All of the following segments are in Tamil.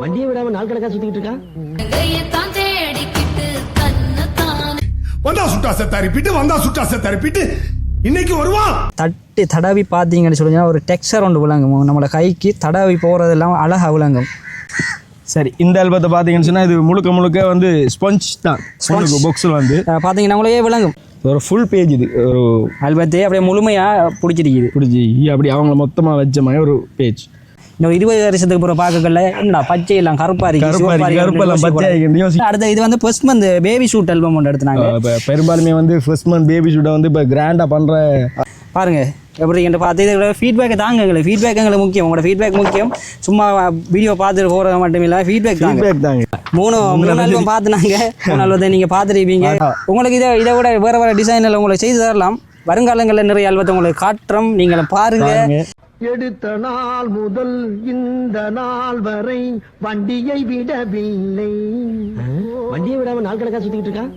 வண்டியை விடாம நாள் கணக்கா சுத்திட்டு இருக்கான். வந்தா சுட்டா செத்தா ரிப்பீட், வந்தா சுட்டா செத்தா ரிப்பீட். இன்னைக்கு வருவான். தட்டி தடவி பார்த்தீங்கன்னு சொல்லுங்க, ஒரு டெக்ஸ்சர் ஒன்று விளங்கும். நம்மளோட கைக்கு தடவி போகிறதெல்லாம் அழகா விளங்கும். சரி, இந்த ஆல்பத்தை பார்த்தீங்கன்னு சொன்னால் இது முழுக்க வந்து ஸ்பஞ்ச் தான். பாக்ஸில் வந்து பார்த்தீங்கன்னா உங்களுக்கே விளங்கும். ஒரு ஃபுல் பேஜ் இது. ஒரு ஆல்பத்தே அப்படியே முழுமையாக பிடிச்சி அப்படி அவங்கள மொத்தமாக வச்ச மாதிரி ஒரு பேஜ். இன்னும் 20 வருஷத்துக்கு அப்புறம் பார்க்கல என்ன பச்சை எல்லாம் கருப்பா இருக்கு. அடுத்த இது வந்து first month baby shoot album ஒன்று எடுத்தாங்க. பெரும்பாலுமே வந்து ஃபர்ஸ்ட் மந்த் பேபி ஷூட்டை வந்து இப்போ கிராண்டாக பண்ணுற பாருங்க எப்படி என்று பார்த்து இதோட ஃபீட்பேக்கை தாங்க. ஃபீட்பேக் எங்களுக்கு முக்கியம். உங்களோட ஃபீட்பேக் முக்கியம். சும்மா வீடியோ பார்த்துட்டு போகிறது மட்டும் இல்லை, ஃபீட்பேக் தாங்க. மூணு ஆல்பம் பார்த்துனாங்க. 3 ஆல்பத்தை நீங்கள் பார்த்துருப்பீங்க. உங்களுக்கு இதை விட வேறு டிசைனில் உங்களுக்கு செய்து தரலாம். வருங்காலங்களில் நிறைய ஆல்பத்தை உங்களுக்கு காட்டுறோம். நீங்களை பாருங்க. எடுத்த நாள் முதல் இந்த நாள் வரை வண்டியை விடவில்லை. வண்டியை விடாம நாள் கணக்கா சுத்திட்டு இருக்கான்.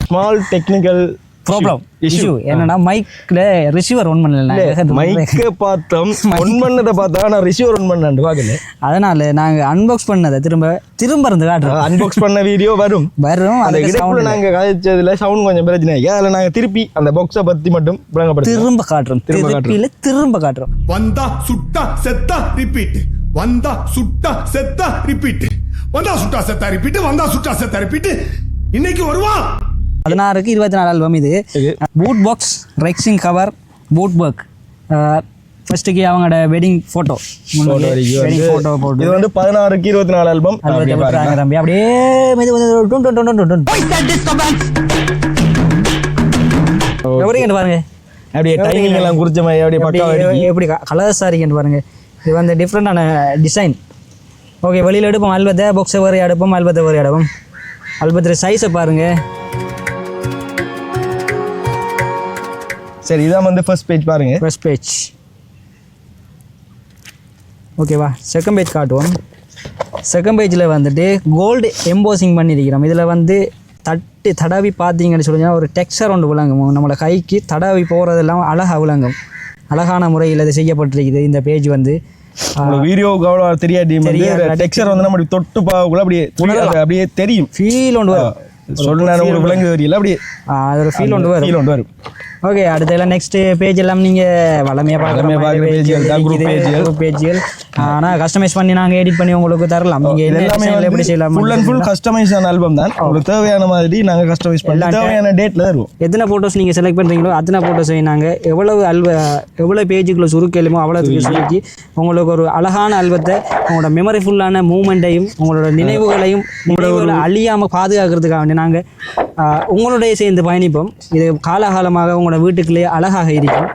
ஸ்மால் டெக்னிக்கல் ப்ராப்ளம் இஷ்யூ என்னன்னா மைக்ல ரிசீவர் ஒன் பண்ணல. மைக்கை பார்த்தோம், ஒன் பண்ணதை பார்த்தா நான் ரிசீவர் ஒன் பண்ண பார்க்கல. அதனால நாங்க அன்பாக்ஸ் பண்ணதை திரும்ப இருந்து காட்டுறோம். அன்பாக்ஸ் பண்ண வீடியோ வரும். அந்த இடத்துல நாங்க கதைச்சதுல சவுண்ட் கொஞ்சம் பிரச்சனை. அதில் நாங்க திருப்பி அந்த பாக்ஸை பத்தி மட்டும் திரும்ப காட்டுறோம். வந்தா சுட்டா செத்தா ரிப்பீட், வந்தா சுட்டா செத்தா ரிப்பீட், வந்தா சுட்டா செத்தா ரிப்பீட், வந்தா சுட்டா செத்தா ரிப்பீட். இன்னைக்கு வருவான். 16க்கு 24 ஆல்பம். இது பூட் பாக்ஸ், ரெக்ஸிங் கவர், பூட் ஒர்க். ஃபர்ஸ்ட்டுக்கு அவங்களோட வெட்டிங் ஃபோட்டோ போட்டு இது வந்து 16க்கு 24 ஆல்பம். தம்பி அப்படியே பாருங்க. அப்படியே டைமிங் எல்லாம் குறிச்ச மாதிரி அப்படியே எப்படி கலர்ஸாக இருக்குன்னு பாருங்க. இது வந்து டிஃப்ரெண்டான டிசைன். ஓகே, வெளியில் எடுப்போம் ஆல்பத்தை. பாக்ஸை வேறு எடுப்போம், ஆல்பத்தை வேறு எடுப்போம். ஆல்பத்தில் சைஸை பாருங்க. சரி, இதான் வந்து ஃபர்ஸ்ட் பேஜ் பாருங்க. ஃபர்ஸ்ட் பேஜ் ஓகேவா. செகண்ட் பேஜ் காட்டுவோம். செகண்ட் பேஜில் வந்துட்டு கோல்டு எம்போசிங் பண்ணியிருக்கிறோம். இதில் வந்து தட்டி தடவி பார்த்தீங்கன்னு சொல்லுங்கள், ஒரு டெக்ஸ்சர் ஒன்று விளங்கும். நம்மளோட கைக்கு தடவி போகிறதெல்லாம் அழகாக விளங்கும். அழகான முறையில் இது செய்யப்பட்டிருக்குது. இந்த பேஜ் வந்து வீடியோவுக்கு அவ்வளோ தெரியாட்டி டெக்ஸ்சர் வந்து நம்ம தொட்டு பார்க்கக்குள்ள அப்படியே தெரியும். ஃபீல் ஒன்று வரும். சொல்ல உங்களுக்கு விளங்கு தெரியல, அப்படியே அதோட ஃபீல் ஒன்று வரும். ஓகே, அடுத்தெல்லாம் நெக்ஸ்ட் பேஜ் எல்லாம் நீங்கள் வளமையாக பேஜ்கள். ஆனால் கஸ்டமைஸ் பண்ணி நாங்கள் எடிட் பண்ணி உங்களுக்கு தரலாம். நீங்கள் எல்லாமே எப்படி செய்யலாம். ஃபுல் அண்ட் ஃபுல் கஸ்டமைஸான ஆல்பம் தான். உங்களுக்கு தேவையான மாதிரி நாங்கள் கஸ்டமைஸ் பண்ணி தேவையான டேட்டில் தருவோம். எத்தனை ஃபோட்டோஸ் நீங்கள் செலக்ட் பண்ணுறீங்களோ அத்தனை ஃபோட்டோஸை நாங்கள் எவ்வளோ பேஜுக்குள்ள சுருக்கலுமோ அவ்வளோத்துக்கு சுருக்கி உங்களுக்கு ஒரு அழகான ஆல்பத்தை, உங்களோட மெமரிஃபுல்லான மூமெண்ட்டையும் உங்களோட நினைவுகளையும் உங்களோட அழியாமல் பாதுகாக்கிறதுக்காக வேண்டி நாங்கள் உங்களுடைய சேர்ந்து பயணிப்போம். இது காலகாலமாக உங்களோட வீட்டுக்குள்ளேயே அழகாக இருக்கும்.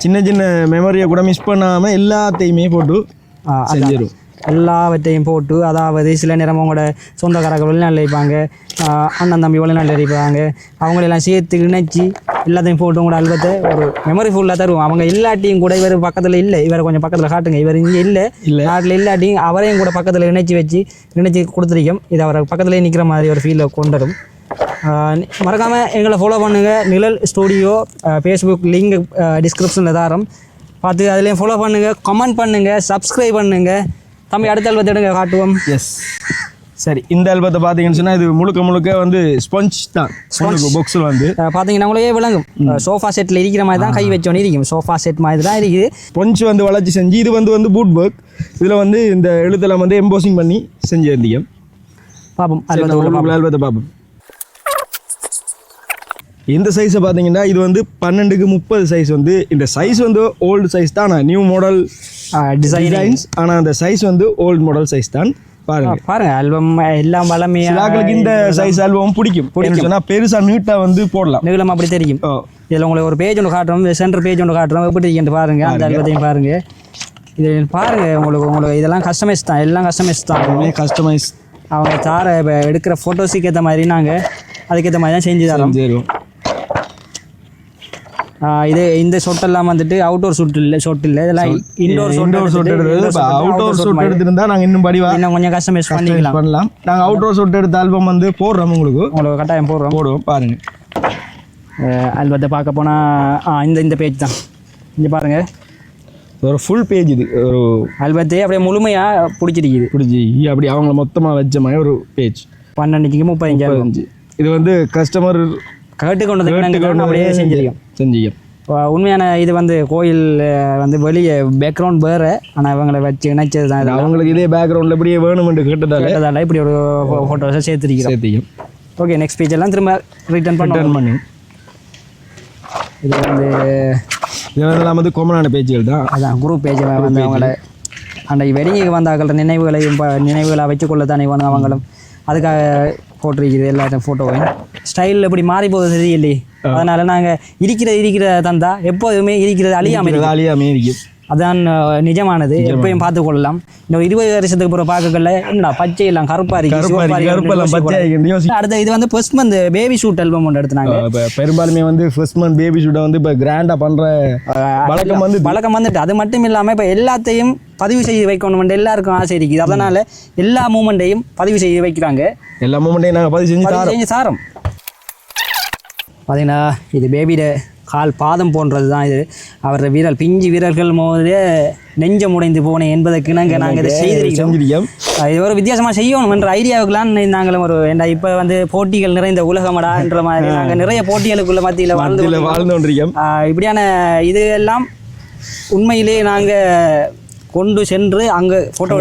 சின்ன சின்ன மெமரியை கூட மிஸ் பண்ணாமல் எல்லாத்தையுமே போட்டு செஞ்சிடும். எல்லாவற்றையும் போட்டு, அதாவது சில நேரம் உங்களோட சொந்தக்காரர்கள் வெளிநாட்டில் இருப்பாங்க, அண்ணன் தம்பி வெளிநாட்டில் இருப்பாங்க, அவங்களெல்லாம் சேர்த்து இணைச்சி எல்லாத்தையும் போட்டு உங்களோட ஆல்பத்தை ஒரு மெமரி ஃபுல்லாக தருவோம். அவங்க இல்லாட்டியும் கூட இவர் பக்கத்தில் இல்லை, இவரை கொஞ்சம் பக்கத்தில் காட்டுங்க, இவர் இங்கே இல்லை நாட்டில் இல்லாட்டியும் அவரையும் கூட பக்கத்தில் இணைச்சி கொடுத்துருக்கோம். இது அவரை பக்கத்துலேயே நிற்கிற மாதிரி ஒரு ஃபீலை கொண்டு வரும். மறக்காமல் எங்களை ஃபாலோ பண்ணுங்கள். நிழல் ஸ்டூடியோ ஃபேஸ்புக் லிங்க் டிஸ்கிரிப்ஷனில் தாரோம், பார்த்து அதுலேயும் ஃபாலோ பண்ணுங்கள், கமெண்ட் பண்ணுங்கள், சப்ஸ்கிரைப் பண்ணுங்கள். தம்பி அடுத்த ஆல்பத்தை எடுங்க காட்டுவோம். எஸ், சரி, இந்த ஆல்பத்தை பார்த்தீங்கன்னு சொன்னால் இது முழுக்க வந்து ஸ்பஞ்ச் தான். பாக்ஸில் வந்து பார்த்தீங்கன்னா உங்களுக்கே விளங்கும். சோஃபா செட்டில் இருக்கிற மாதிரி தான் கை வச்சோன்னு இருக்கும். சோஃபா செட் மாதிரி தான் இருக்குது. ஸ்பஞ்ச் வந்து வளர்ச்சி செஞ்சு இது வந்து பூட் ஒர்க். இதில் வந்து இந்த எழுத்தெல்லாம் வந்து எம்போசிங் பண்ணி செஞ்சிருந்தீங்க. பார்ப்போம் ஆல்பத்தை பார்ப்போம். இந்த சைஸை பார்த்தீங்கன்னா இது வந்து 12க்கு 30 சைஸ். வந்து இந்த சைஸ் வந்து ஓல்டு சைஸ் தான், நியூ மாடல் டிசைன்ஸ். ஆனால் அந்த சைஸ் வந்து ஓல்டு மாடல் சைஸ் தான். பாருங்க ஆல்பம் எல்லாம் வளமையாக இந்த சைஸ் ஆல்பம் பிடிக்கும் சொன்னால் பெருசாக நீட்டாக வந்து போடலாம். நீளம் அப்படி தெரியும். இதில் உங்களுக்கு ஒரு பேஜ் ஒன்று காட்டுறோம், சென்டர் பேஜ் ஒன்று காட்டுறோம். எப்படி இருக்குன்னு பாருங்க. அந்த ஆல்பத்தையும் பாருங்க. இது பாருங்க, உங்களுக்கு இதெல்லாம் கஸ்டமைஸ் தான். எல்லாம் கஸ்டமைஸ் தான். கஸ்டமைஸ் அவங்க எடுக்கிற ஃபோட்டோஸுக்கு ஏற்ற மாதிரி நாங்கள் அதுக்கேற்ற மாதிரி தான் செஞ்சு தரோம். இது இந்த ஷொட்டெல்லாம் வந்துட்டு அவுட்டோர் ஷொட் இல்லை இதெல்லாம் இன்டோர் ஷூட் எடுத்தது அவுட்டோர் ஷூட் எடுத்திருந்தா நாங்கள் இன்னும் படிவா இன்னும் கொஞ்சம் கஸ்டமைஸ் பண்ணிக்கலாம் பண்ணலாம். நாங்கள் அவுட்டோர் ஷூட் எடுத்த ஆல்பம் வந்து போடுறோம் உங்களுக்கு கட்டாயம் போடுவோம் பாருங்க. ஆல்பத்தை பார்க்க போனால் இந்த பேஜ் தான் இங்கே பாருங்கள் ஒரு ஃபுல் பேஜ் இது ஒரு ஆல்பத்தே அப்படியே முழுமையாக பிடிச்சி அப்படி அவங்க மொத்தமாக வச்ச மாதிரி ஒரு பேஜ் 12க்கு 35 இது வந்து கஸ்டமர் கேட்டு கொண்டு அப்படியே செஞ்சியும் உண்மையான இது வந்து கோயில் வந்து வெளியே பேக்ரவுண்ட் வேறு ஆனால் இவங்களை வச்சு இணைச்சது தான் அவங்களுக்கு இதே பேக்ரவுண்டில் இப்படியே வேணுமென்று கேட்டதால இப்படி ஒரு ஃபோட்டோஸை சேர்த்துருக்கிறோம். ஓகே நெக்ஸ்ட் பேஜ் எல்லாம் திரும்ப ரிட்டர்ன் பண்ணி இது வந்து இதெல்லாம் வந்து காமனான பேஜ்கள் தான். அதான் குரூப் பேஜ் வந்து அவங்கள அந்த வெடிங்கு வந்தாக்கள நினைவுகளை வச்சுக்கொள்ள தானே வந்து அவங்களும் அதுக்காக போட்டிருக்குது எல்லாத்தையும் ஃபோட்டோவையும் ஸ்டைலில் இப்படி மாறி போகுது தெரியலையே. அதனால் நாங்கள் இருக்கிற தந்தா எப்போதுமே இருக்கிறது அழியாமல் இருக்கும். அதான் நிஜமானது. எப்பயும் பார்த்து கொள்ளலாம். இன்னும் 20 வருஷத்துக்கு அப்புறம் பார்க்கல என்ன பச்சை எல்லாம் கருப்பா இருக்கு. அடுத்த இது வந்து first month baby shoot album ஒன்று எடுத்தாங்க. பெரும்பாலுமே வந்து ஃபர்ஸ்ட் மந்த் பேபி ஷூட்டை வந்து இப்போ கிராண்டா பண்ற பழக்கம் வந்துட்டு அது மட்டும் இல்லாமல் இப்போ எல்லாத்தையும் பதிவு செய்து வைக்கணும் எல்லாருக்கும் ஆசை இருக்குது. அதனால எல்லா மூமெண்ட்டையும் பதிவு செய்து வைக்கிறாங்க. எல்லா மூமெண்ட்டையும் நாங்கள் பதிவு செஞ்சு சாரம் பார்த்தீங்கன்னா இது பேபியோட கால் பாதம் போன்றது தான். இது அவரோட பிஞ்சு வீரர்கள் போது நெஞ்சம் உடைந்து போனேன் என்பதற்கு நாங்கள் இதை செய்திருக்கோம். இது ஒரு வித்தியாசமாக செய்யணும் என்ற ஐடியாவுக்குலாம் நாங்களும் ஒரு இப்போ வந்து போட்டிகள் நிறைந்த உலகமடா என்ற மாதிரி நாங்கள் நிறைய போட்டிகளுக்குள்ள மத்தியில் வாழ்ந்து இப்படியான இது எல்லாம் உண்மையிலே நாங்கள் கொண்டு சென்று அங்கே ஃபோட்டோ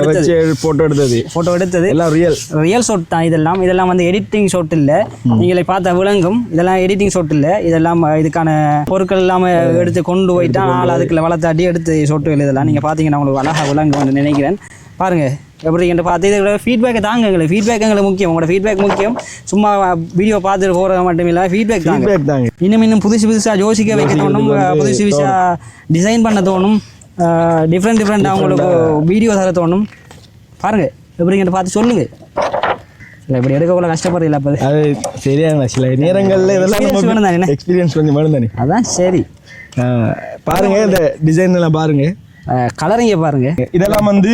எடுத்தது எல்லாம் ரியல் ஷாட் தான். இதெல்லாம் வந்து எடிட்டிங் ஷாட் இல்லை. நீங்களை பார்த்த விளங்கும் இதெல்லாம் எடிட்டிங் ஷாட் இல்லை. இதெல்லாம் இதுக்கான பொருட்கள் இல்லாமல் எடுத்து கொண்டு போயிட்டா நாள் அதுக்குள்ள வளர்த்தாட்டி எடுத்து ஷாட்டுகள் இதெல்லாம் நீங்கள் பார்த்தீங்கன்னா உங்களுக்கு அழகாக விளங்கும் நினைக்கிறேன். பாருங்கள் எப்படி என்று பார்த்து இதோட ஃபீட்பேக்கை தாங்க. ஃபீட்பேக் எங்களுக்கு முக்கியம். உங்களோட ஃபீட்பேக் முக்கியம். சும்மா வீடியோ பார்த்துட்டு போகிறது மட்டும் இல்லை, ஃபீட்பேக் தாங்க. இன்னும் புதுசாக யோசிக்க வைக்க தோணும், புதுசாக டிசைன் பண்ண தோணும், டிஃப்ரெண்ட்டாக அவங்களுக்கு வீடியோ தர தோணும். பாருங்கள் எப்படிங்கிட்ட பார்த்து சொல்லுங்கள். இல்லை இப்படி எடுக்கக்குள்ள கஷ்டப்படுறீங்களா? அப்போ அது சரியான சில நேரங்களில் இதெல்லாம் வேணும் தானே, எக்ஸ்பீரியன்ஸ் கொஞ்சம் வேணும் தானே. அதான் சரி. பாருங்கள் இந்த டிசைன் எல்லாம் பாருங்கள், கலரிங்க பாருங்கள். இதெல்லாம் வந்து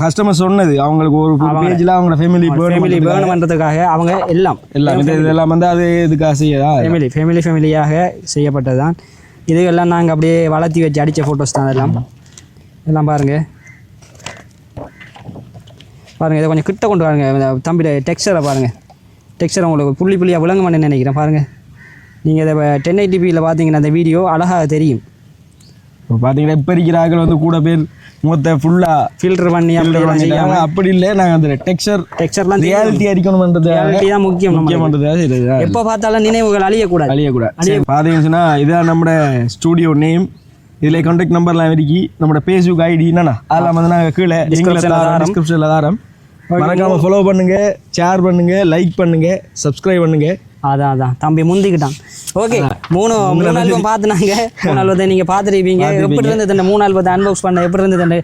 கஸ்டமர் சொன்னது அவங்களுக்கு ஒரு பேஜில் அவங்களோட ஃபேமிலி வேணுமன்றதுக்காக அவங்க எல்லாம் இதெல்லாம் வந்து அது இதுக்காக செய்யதா ஃபேமிலியாக செய்யப்பட்டது தான். இதுவெல்லாம் நாங்கள் அப்படியே வளர்த்தி வச்சு அடித்த ஃபோட்டோஸ் தான். எல்லாம் பாருங்கள் இதை கொஞ்சம் கிட்ட கொண்டு வாருங்க. தம்பியோட டெக்ஸ்சரை பாருங்கள். டெக்ஸ்சர் உங்களுக்கு புள்ளியாக விளங்குமான்னு நினைக்கிறேன். பாருங்கள் நீங்கள் இதை 1080p பார்த்தீங்கன்னா அந்த வீடியோ அழகாக தெரியும். இப்போ பார்த்தீங்கன்னா இப்போ இருக்கிறார்கள் வந்து கூட பேர் மொத்த ஃபுல்லாக ஃபில்டர் பண்ணி அப்படி இல்லை. நாங்கள் அந்த டெக்ஸ்சர்லாம் ரியாலிட்டி அடிக்கணும்ன்றது தான் முக்கியமானது. எப்போ பார்த்தாலும் நினைவுகள் அழியக்கூடாது. பார்த்தீங்கன்னு சொன்னால் இதான் நம்மளோட ஸ்டூடியோ நேம். இதில் கான்டாக்ட் நம்பர்லாம் இருக்கு. நம்மளோட ஃபேஸ்புக் ஐடி என்னன்னா அதெல்லாம் வந்து நாங்கள் கீழே டிஸ்கிரிப்ஷனில் தாரோம். மறக்காமல் ஃபாலோ பண்ணுங்கள், ஷேர் பண்ணுங்கள், லைக் பண்ணுங்கள், சப்ஸ்கிரைப் பண்ணுங்கள். அதான் தம்பி முந்திக்கிட்டான். ஓகே, மூணு ஆல்பம் பார்த்துனாங்க. 3 ஆல்பத்தை நீங்கள் பார்த்துருப்பீங்க. எப்படி இருந்தது இந்த 3 ஆல்பத்தை அன்பாக்ஸ் பண்ண எப்படி இருந்தது?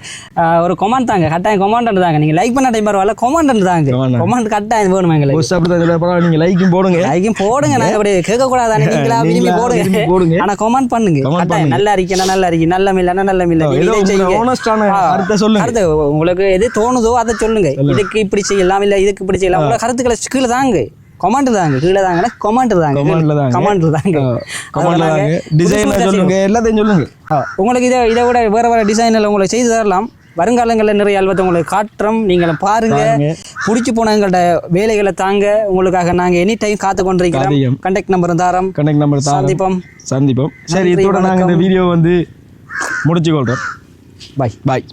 ஒரு கொமெண்ட் தாங்க, கட்டாயம் கொமெண்ட் தாங்க. நீங்கள் லைக் பண்ண டைம் பரவாயில்ல, கொமெண்ட் தாங்க. கொமெண்ட் கட்டாயம் வேணும் எங்களுக்கு. நீங்கள் லைக்கும் போடுங்க. நாங்கள் அப்படி கேட்கக்கூடாது. நீங்களா விரும்பி போடுங்க, ஆனால் கொமெண்ட் பண்ணுங்க. கட்டாயம் நல்லா இருக்கேன், நல்லா இருக்கு, நல்ல அடுத்து உங்களுக்கு எது தோணுதோ அதை சொல்லுங்க. இதுக்கு இப்படி செய்யலாம், இல்லை இதுக்கு இப்படி செய்யலாம். உங்களை கருத்துக்களை கீழே தாங்க கமெண்ட் தாங்க. கீழே தாங்க கமெண்ட் தாங்க. டிசைன் சொல்லுங்க, எல்லாத்தையும் சொல்லுங்க. உங்களுக்கு இதை விட வேறு டிசைனில் உங்களுக்கு செய்து தரலாம். வருங்காலங்களில் நிறைய ஆல்பத்தை உங்களுக்கு காட்டுறோம். நீங்கள் பாருங்க. பிடிச்சி போன எங்கள்கிட்ட வேலைகளை தாங்க. உங்களுக்காக நாங்கள் எனி டைம் காத்து கொண்டிருக்கிறோம். கான்டாக்ட் நம்பர் தாரோம். சந்திப்போம். சரி, இதோட நாங்கள் இந்த வீடியோ வந்து முடிச்சுக்கொள்கிறோம். பாய்.